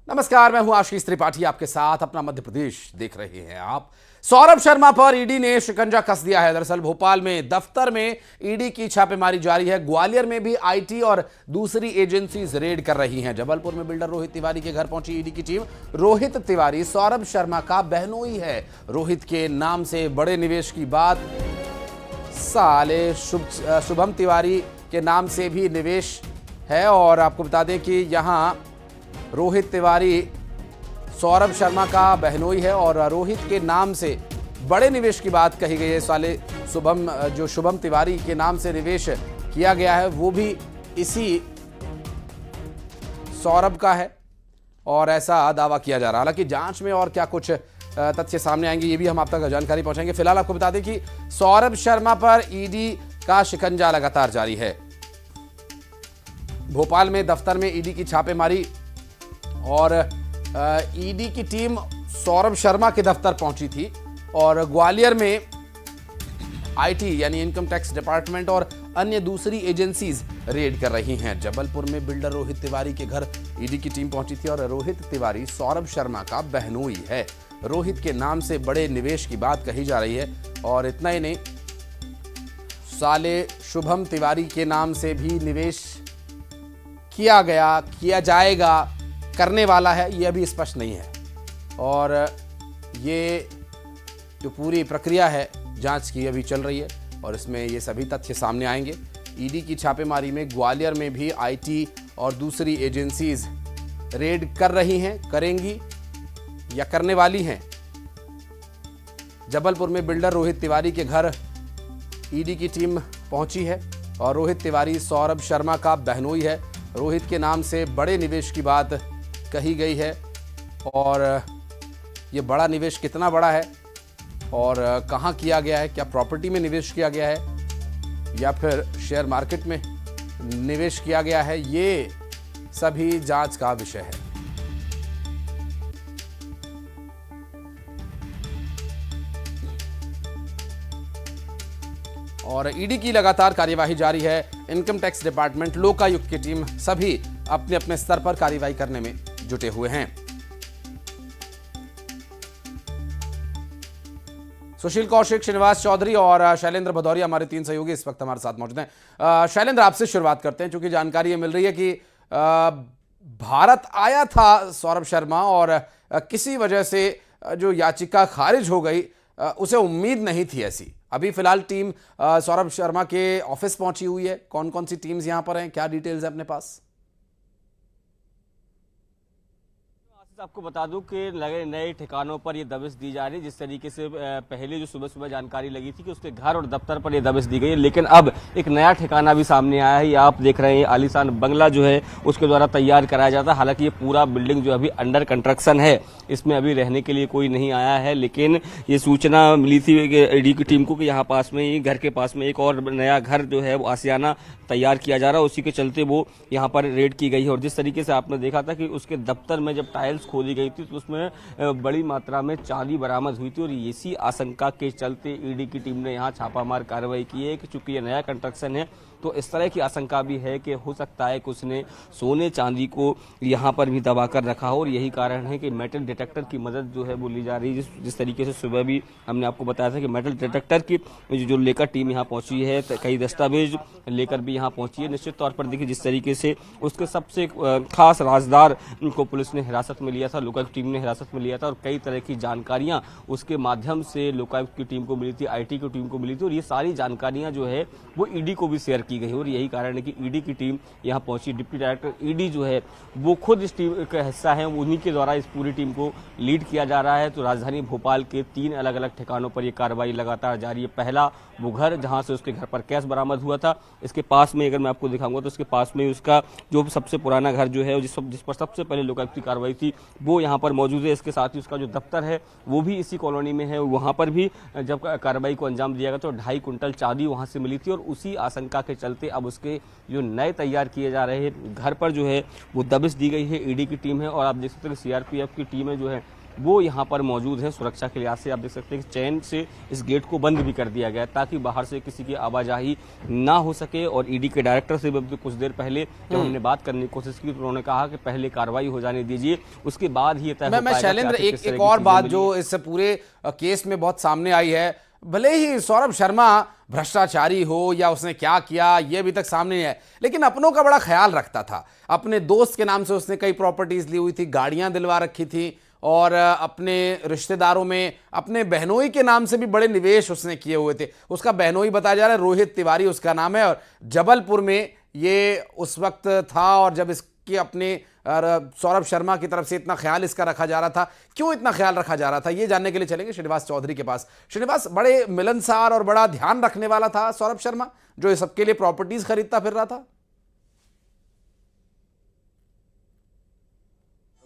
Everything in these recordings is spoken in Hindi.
नमस्कार, मैं हूं आशीष त्रिपाठी आपके साथ। अपना मध्य प्रदेश देख रहे हैं आप। सौरभ शर्मा पर ईडी ने शिकंजा कस दिया है। दरअसल भोपाल में दफ्तर में ईडी की छापेमारी जारी है। ग्वालियर में भी आईटी और दूसरी एजेंसीज रेड कर रही हैं। जबलपुर में बिल्डर रोहित तिवारी के घर पहुंची ईडी की टीम। रोहित तिवारी सौरभ शर्मा का बहनोई है। रोहित के नाम से बड़े निवेश की बात, साले शुभम तिवारी के नाम से भी निवेश है। और आपको बता दें कि यहां रोहित तिवारी सौरभ शर्मा का बहनोई है और रोहित के नाम से बड़े निवेश की बात कही गई है। साले शुभम तिवारी के नाम से निवेश किया गया है, वो भी इसी सौरभ का है और ऐसा दावा किया जा रहा है। हालांकि जांच में और क्या कुछ तथ्य सामने आएंगे, ये भी हम आप तक जानकारी पहुंचाएंगे। फिलहाल आपको बता दें कि सौरभ शर्मा पर ईडी का शिकंजा लगातार जारी है। भोपाल में दफ्तर में ईडी की छापेमारी और ईडी की टीम सौरभ शर्मा के दफ्तर पहुंची थी और ग्वालियर में आईटी यानी इनकम टैक्स डिपार्टमेंट और अन्य दूसरी एजेंसीज रेड कर रही हैं। जबलपुर में बिल्डर रोहित तिवारी के घर ईडी की टीम पहुंची थी और रोहित तिवारी सौरभ शर्मा का बहनोई है। रोहित के नाम से बड़े निवेश की बात कही जा रही है और इतना ही नहीं, साले शुभम तिवारी के नाम से भी निवेश किया जाएगा, करने वाला है, ये अभी स्पष्ट नहीं है। और ये जो पूरी प्रक्रिया है जांच की अभी चल रही है और इसमें ये सभी तथ्य सामने आएंगे। ईडी की छापेमारी में ग्वालियर में भी आईटी और दूसरी एजेंसीज रेड कर रही हैं, करेंगी या करने वाली हैं। जबलपुर में बिल्डर रोहित तिवारी के घर ईडी की टीम पहुंची है और रोहित तिवारी सौरभ शर्मा का बहनोई है। रोहित के नाम से बड़े निवेश की बात कही गई है और ये बड़ा निवेश कितना बड़ा है और कहां किया गया है, क्या प्रॉपर्टी में निवेश किया गया है या फिर शेयर मार्केट में निवेश किया गया है, ये सभी जांच का विषय है। और ईडी की लगातार कार्यवाही जारी है। इनकम टैक्स डिपार्टमेंट, लोकायुक्त की टीम सभी अपने अपने स्तर पर कार्यवाही करने में जुटे हुए हैं। सुशील कौशिक, श्रीनिवास चौधरी और शैलेंद्र भदौरिया हमारे तीन सहयोगी इस वक्त हमारे साथ मौजूद हैं। शैलेंद्र, आपसे शुरुआत करते हैं क्योंकि जानकारी ये मिल रही है कि भारत आया था सौरभ शर्मा और किसी वजह से जो याचिका खारिज हो गई, उसे उम्मीद नहीं थी ऐसी। अभी फिलहाल टीम सौरभ शर्मा के ऑफिस पहुंची हुई है। कौन कौन सी टीम्स यहां पर हैं, क्या डिटेल्स है अपने पास? आपको बता दूं कि लगे नए ठिकानों पर ये दबिश दी जा रही है। जिस तरीके से पहले जो सुबह सुबह जानकारी लगी थी कि उसके घर और दफ्तर पर ये दबिश दी गई है, लेकिन अब एक नया ठिकाना भी सामने आया है। ये आप देख रहे हैं, आलीशान बंगला जो है उसके द्वारा तैयार कराया जाता है। हालांकि ये पूरा बिल्डिंग जो अभी अंडर कंस्ट्रक्शन है, इसमें अभी रहने के लिए कोई नहीं आया है। लेकिन ये सूचना मिली थी ईडी की टीम को कि यहाँ पास में ही, घर के पास में एक और नया घर जो है वो आसियाना तैयार किया जा रहा है। उसी के चलते वो यहाँ पर रेड की गई है। और जिस तरीके से आपने देखा था कि उसके दफ्तर में जब टाइल्स खोदी गई थी तो उसमें बड़ी मात्रा में चांदी बरामद हुई थी और इसी आशंका के चलते ईडी की टीम ने यहाँ छापामार कार्रवाई की है कि चूंकि ये नया कंस्ट्रक्शन है तो इस तरह की आशंका भी है कि हो सकता है कि उसने सोने चांदी को यहाँ पर भी दबा कर रखा हो और यही कारण है कि मेटल डिटेक्टर की मदद जो है वो ली जा रही है। जिस तरीके से सुबह भी हमने आपको बताया था कि मेटल डिटेक्टर की जो लेकर टीम यहाँ पहुंची है, कई दस्तावेज लेकर भी यहाँ पहुंची है। निश्चित तौर पर देखिए जिस तरीके से उसके सबसे खास राजदार को पुलिस ने हिरासत में लिया था, लोकायुक्त टीम ने हिरासत में लिया था और कई तरह की जानकारियां उसके माध्यम से लोकायुक्त की टीम को मिली थी, आईटी की टीम को मिली थी और ये सारी जानकारियां जो है वो ईडी को भी शेयर की गई और यही कारण है कि ईडी की टीम यहां पहुंची। डिप्टी डायरेक्टर ईडी जो है वो खुद इस टीम का हिस्सा है, उन्हीं के द्वारा इस पूरी टीम को लीड किया जा रहा है। तो राजधानी भोपाल के 3 अलग अलग ठिकानों पर यह कार्रवाई लगातार जारी है। पहला वो घर जहां से उसके घर पर कैश बरामद हुआ था, इसके पास में अगर मैं आपको दिखाऊंगा तो इसके पास में उसका जो सबसे पुराना घर जो है जिस पर सबसे पहले लोकायुक्त की कार्रवाई थी वो यहाँ पर मौजूद है। इसके साथ ही उसका जो दफ्तर है वो भी इसी कॉलोनी में है। वहां पर भी जब कार्रवाई को अंजाम दिया गया तो 2.5 कुंटल चांदी वहां से मिली थी और उसी आशंका के चलते अब उसके जो नए तैयार किए जा रहे हैं घर पर जो है वो दबिश दी गई है। ईडी की टीम है और आप देख सकते हैं सीआरपीएफ की टीमें जो है वो यहाँ पर मौजूद हैं सुरक्षा के लिहाज से। आप देख सकते हैं कि चैन से इस गेट को बंद भी कर दिया गया ताकि बाहर से किसी की आवाजाही ना हो सके। और ईडी के डायरेक्टर से भी कुछ देर पहले जब हमने बात करने की कोशिश की तो उन्होंने कहा कि पहले कार्रवाई हो जाने दीजिए, उसके बाद ही तय हो पाएगा। मैं शैलेंद्र, एक और बात जो इस पूरे केस में बहुत सामने आई है, भले ही सौरभ शर्मा भ्रष्टाचारी हो या उसने क्या किया ये अभी तक सामने नहीं है, लेकिन अपनों का बड़ा ख्याल रखता था। अपने दोस्त के नाम से उसने कई प्रॉपर्टीज ली हुई थी, गाड़ियां दिलवा रखी थी, और अपने रिश्तेदारों में अपने बहनोई के नाम से भी बड़े निवेश उसने किए हुए थे। उसका बहनोई बताया जा रहा है, रोहित तिवारी उसका नाम है, और जबलपुर में ये उस वक्त था। और जब इसकी अपने सौरभ शर्मा की तरफ से इतना ख्याल इसका रखा जा रहा था, क्यों इतना ख्याल रखा जा रहा था, ये जानने के लिए चलेंगे श्रीनिवास चौधरी के पास। श्रीनिवास, बड़े मिलनसार और बड़ा ध्यान रखने वाला था सौरभ शर्मा, जो इस सबके लिए प्रॉपर्टीज खरीदता फिर रहा था।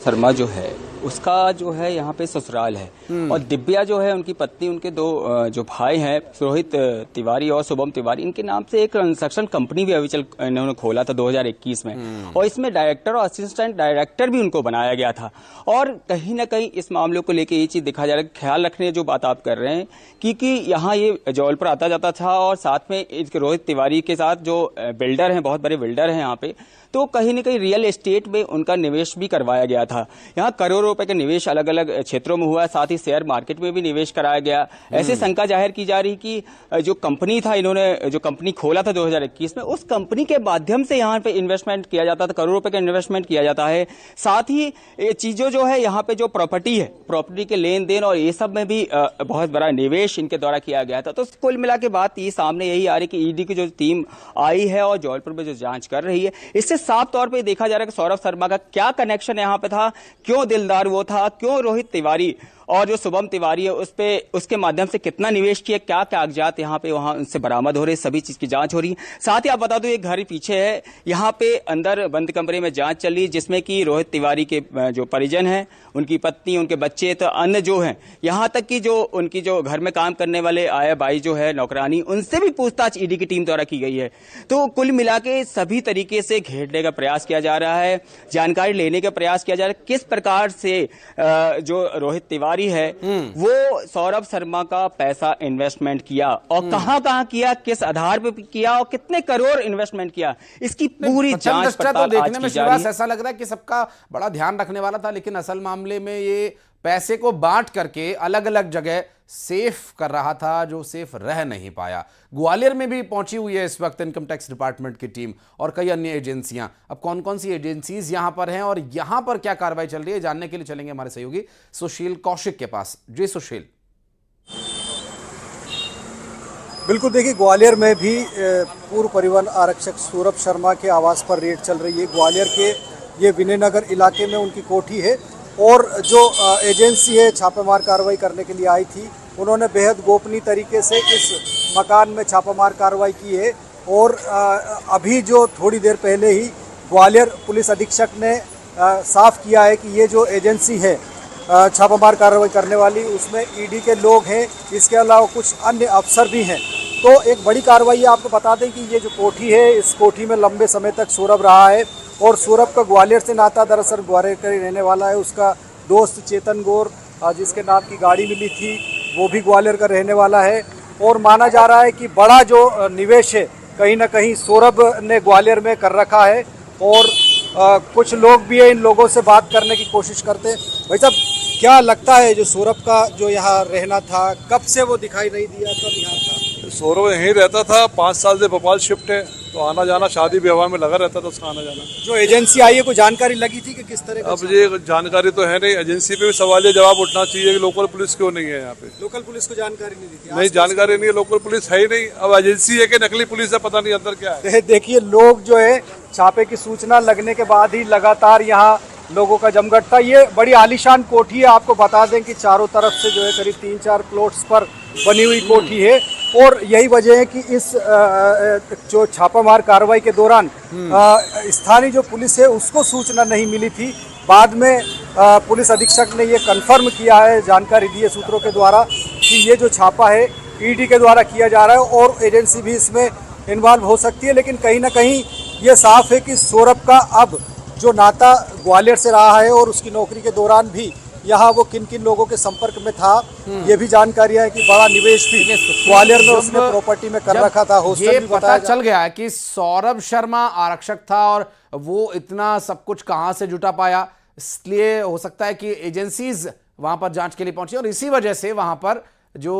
शर्मा जो है उसका जो है यहाँ पे ससुराल है, और दिव्या जो है उनकी पत्नी, उनके दो जो भाई हैं रोहित तिवारी और शुभम तिवारी, इनके नाम से एक कंस्ट्रक्शन कंपनी भी अभी इन्होंने खोला था 2021 में, और इसमें डायरेक्टर और असिस्टेंट डायरेक्टर भी उनको बनाया गया था। और कहीं ना कहीं इस मामले को लेकर ये चीज देखा जा रहा है, ख्याल रखने जो बात आप कर रहे हैं, क्योंकि यहाँ ये जबलपुर आता जाता था, और साथ में रोहित तिवारी के साथ जो बिल्डर हैं, बहुत बड़े बिल्डर हैं यहाँ पे, तो कहीं न कहीं रियल एस्टेट में उनका निवेश भी करवाया गया था। यहाँ करोड़ों रुपए का निवेश अलग अलग क्षेत्रों में हुआ, साथ ही शेयर मार्केट में भी निवेश कराया गया। ऐसे शंका जाहिर की जा रही कि जो कंपनी था, इन्होंने जो कंपनी खोला था 2021 में, उस कंपनी के माध्यम से यहाँ पे इन्वेस्टमेंट किया जाता था, करोड़ों रुपए का इन्वेस्टमेंट किया जाता है। साथ ही चीजों जो है यहाँ पे जो प्रॉपर्टी है, प्रॉपर्टी के लेन देन और ये सब में भी बहुत बड़ा निवेश इनके द्वारा किया गया था। तो कुल मिला के बात ये सामने यही आ रही कि ईडी की जो टीम आई है और जबलपुर में जो जांच कर रही है, इससे साफ तौर पे देखा जा रहा है कि सौरभ शर्मा का क्या कनेक्शन यहाँ पे था, क्यों दिलदार वो था, क्यों रोहित तिवारी और जो शुभम तिवारी है उस पे उसके माध्यम से कितना निवेश किया, क्या कागजात यहाँ पे वहां उनसे बरामद हो रहे, सभी चीज की जांच हो रही है। साथ ही आप बता दो, ये घर पीछे है, यहाँ पे अंदर बंद कमरे में जांच चल रही है, जिसमें कि रोहित तिवारी के जो परिजन हैं, उनकी पत्नी, उनके बच्चे, तो अन्य जो हैं, यहाँ तक कि जो उनकी जो घर में काम करने वाले आया बाई जो है नौकरानी, उनसे भी पूछताछ ईडी की टीम द्वारा की गई है। तो कुल मिला के सभी तरीके से घेरने का प्रयास किया जा रहा है, जानकारी लेने का प्रयास किया जा रहा है, किस प्रकार से जो रोहित तिवारी है वो सौरभ शर्मा का पैसा इन्वेस्टमेंट किया और कहां किया, किस आधार पर किया और कितने करोड़ इन्वेस्टमेंट किया, इसकी पूरी जांच पड़ताल तो देखने आज में की जा रही है। ऐसा लग रहा है कि सबका बड़ा ध्यान रखने वाला था, लेकिन असल मामले में ये पैसे को बांट करके अलग अलग जगह सेफ कर रहा था, जो सेफ रह नहीं पाया। ग्वालियर में भी पहुंची हुई है इस वक्त इनकम टैक्स डिपार्टमेंट की टीम और कई अन्य एजेंसियां। अब कौन कौन सी एजेंसीज यहां पर हैं और यहां पर क्या कार्रवाई चल रही है, जानने के लिए चलेंगे हमारे सहयोगी सुशील कौशिक के पास। जी सुशील। बिल्कुल, देखिए ग्वालियर में भी पूर्व परिवहन आरक्षक सौरभ शर्मा के आवास पर रेड चल रही है। ग्वालियर के ये विनयनगर इलाके में उनकी कोठी है, और जो एजेंसी है छापेमार कार्रवाई करने के लिए आई थी, उन्होंने बेहद गोपनीय तरीके से इस मकान में छापेमार कार्रवाई की है। और अभी जो थोड़ी देर पहले ही ग्वालियर पुलिस अधीक्षक ने साफ किया है कि ये जो एजेंसी है छापेमार कार्रवाई करने वाली, उसमें ईडी के लोग हैं, इसके अलावा कुछ अन्य अफसर भी हैं। तो एक बड़ी कार्रवाई है। आपको बता दें कि ये जो कोठी है, इस कोठी में लंबे समय तक सौरभ रहा है, और सौरभ का ग्वालियर से नाता, दरअसल ग्वालियर का ही रहने वाला है। उसका दोस्त चेतन गौर, जिसके नाम की गाड़ी मिली थी, वो भी ग्वालियर का रहने वाला है। और माना जा रहा है कि बड़ा जो निवेश है कहीं ना कहीं सौरभ ने ग्वालियर में कर रखा है। और कुछ लोग भी है, इन लोगों से बात करने की कोशिश करते हैं। भाई साहब, क्या लगता है जो सौरभ का जो यहाँ रहना था, कब से वो दिखाई नहीं दिया, कब यहाँ था? सौरभ यहीं रहता था, 5 साल से भोपाल शिफ्ट है, तो आना जाना शादी विवाह में लगा रहता था उसका आना जाना। जो एजेंसी आई है, कोई जानकारी लगी थी कि किस तरह का? अब ये जानकारी तो है नहीं, एजेंसी पे भी सवालिया जवाब उठना चाहिए कि लोकल पुलिस क्यों नहीं है यहाँ पे। लोकल पुलिस को जानकारी नहीं दी थी? नहीं, जानकारी नहीं है, लोकल पुलिस है ही नहीं। अब एजेंसी है कि नकली पुलिस है, पता नहीं अंदर क्या है। देखिए, लोग जो है छापे की सूचना लगने के बाद ही लगातार यहाँ लोगों का जमघट था। ये बड़ी आलीशान कोठी है। आपको बता दें कि चारों तरफ से जो है करीब 3-4 प्लॉट्स पर बनी हुई कोठी है, और यही वजह है कि इस जो छापामार कार्रवाई के दौरान स्थानीय जो पुलिस है उसको सूचना नहीं मिली थी। बाद में पुलिस अधीक्षक ने ये कंफर्म किया है, जानकारी दी है सूत्रों के द्वारा, कि ये जो छापा है ईडी के द्वारा किया जा रहा है और एजेंसी भी इसमें इन्वॉल्व हो सकती है। लेकिन कहीं ना कहीं ये साफ है कि सौरभ का अब जो नाता ग्वालियर से रहा है और उसकी नौकरी के दौरान भी यहाँ वो किन किन लोगों के संपर्क में था, ये भी जानकारी है कि बड़ा निवेश भी ग्वालियर में उसने प्रॉपर्टी में कर जब रखा था। हॉस्टल ये भी पता बताया चल गया है कि सौरभ शर्मा आरक्षक था और वो इतना सब कुछ कहां से जुटा पाया, इसलिए हो सकता है कि एजेंसीज वहां पर जांच के लिए पहुंची और इसी वजह से वहां पर जो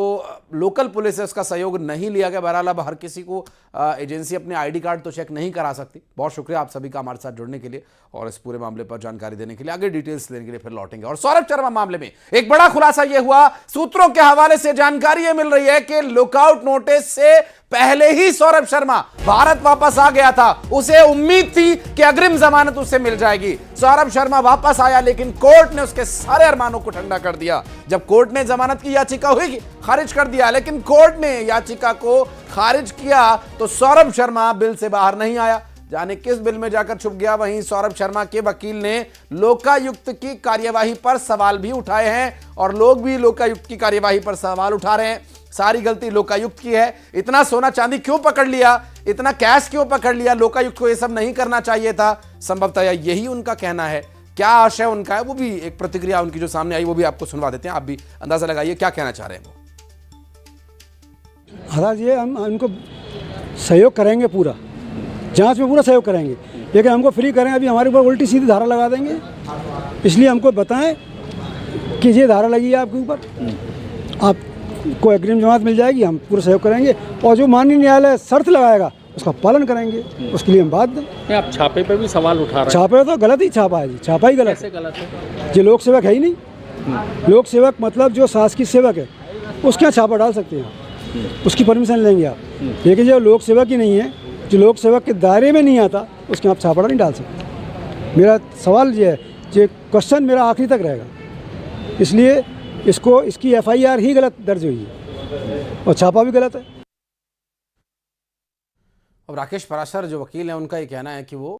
लोकल पुलिस है उसका सहयोग नहीं लिया गया। बहरहाल अब हर किसी को एजेंसी अपने आईडी कार्ड तो चेक नहीं करा सकती। बहुत शुक्रिया आप सभी का हमारे साथ जुड़ने के लिए और इस पूरे मामले पर जानकारी देने के लिए। आगे डिटेल्स लेने के लिए फिर लौटेंगे। और सौरभ शर्मा मामले में एक बड़ा खुलासा यह हुआ, सूत्रों के हवाले से जानकारी यह मिल रही है कि लुकआउट नोटिस से पहले ही सौरभ शर्मा भारत वापस आ गया था। उसे उम्मीद थी कि अग्रिम जमानत उसे मिल जाएगी। सौरभ शर्मा वापस आया लेकिन कोर्ट ने उसके सारे अरमानों को ठंडा कर दिया। जब कोर्ट ने जमानत की याचिका हुई खारिज कर दिया, लेकिन कोर्ट ने याचिका को खारिज किया तो सौरभ शर्मा बिल से बाहर नहीं आया। जाने किस बिल में जाकर छुप गया। वहीं सौरभ शर्मा के वकील ने लोकायुक्त की कार्यवाही पर सवाल भी उठाए हैं और लोग भी लोकायुक्त की कार्यवाही पर सवाल उठा रहे हैं। सारी गलती लोकायुक्त की है। इतना सोना चांदी क्यों पकड़ लिया, इतना कैश क्यों पकड़ लिया, लोकायुक्त को यह सब नहीं करना चाहिए था। संभवतः यही उनका कहना है। क्या आशय उनका है वो भी एक प्रतिक्रिया उनकी जो सामने आई वो भी आपको सुनवा देते हैं। आप भी अंदाजा लगाइए क्या कहना चाह रहे हैं वो। महाराज ये हम उनको सहयोग करेंगे, पूरा जांच में पूरा सहयोग करेंगे, लेकिन हमको फ्री करें अभी हमारे ऊपर उल्टी सीधी धारा लगा देंगे। इसलिए हमको बताएं कि ये धारा लगी है आपके ऊपर, आपको अग्रिम जमानत मिल जाएगी, हम पूरा सहयोग करेंगे और जो माननीय न्यायालय शर्त लगाएगा उसका पालन करेंगे, उसके लिए हम बाध्य हैं। आप छापे पे भी सवाल उठा रहे हैं। छापे तो गलत ही छापा है जी, छापा ही गलत है। गलत है जो लोक सेवक है ही नहीं। लोक सेवक मतलब जो शासकीय सेवक है उसके यहाँ छापा डाल सकते हैं, उसकी परमिशन लेंगे आप। लेकिन जो लोक सेवक ही नहीं है, जो लोक सेवक के दायरे में नहीं आता, उसके आप छापा नहीं डाल सकते। मेरा सवाल ये है, ये क्वेश्चन मेरा आखिरी तक रहेगा। इसलिए इसकी FIR ही गलत दर्ज हुई है और छापा भी गलत है। अब राकेश पराशर जो वकील हैं उनका ये कहना है कि वो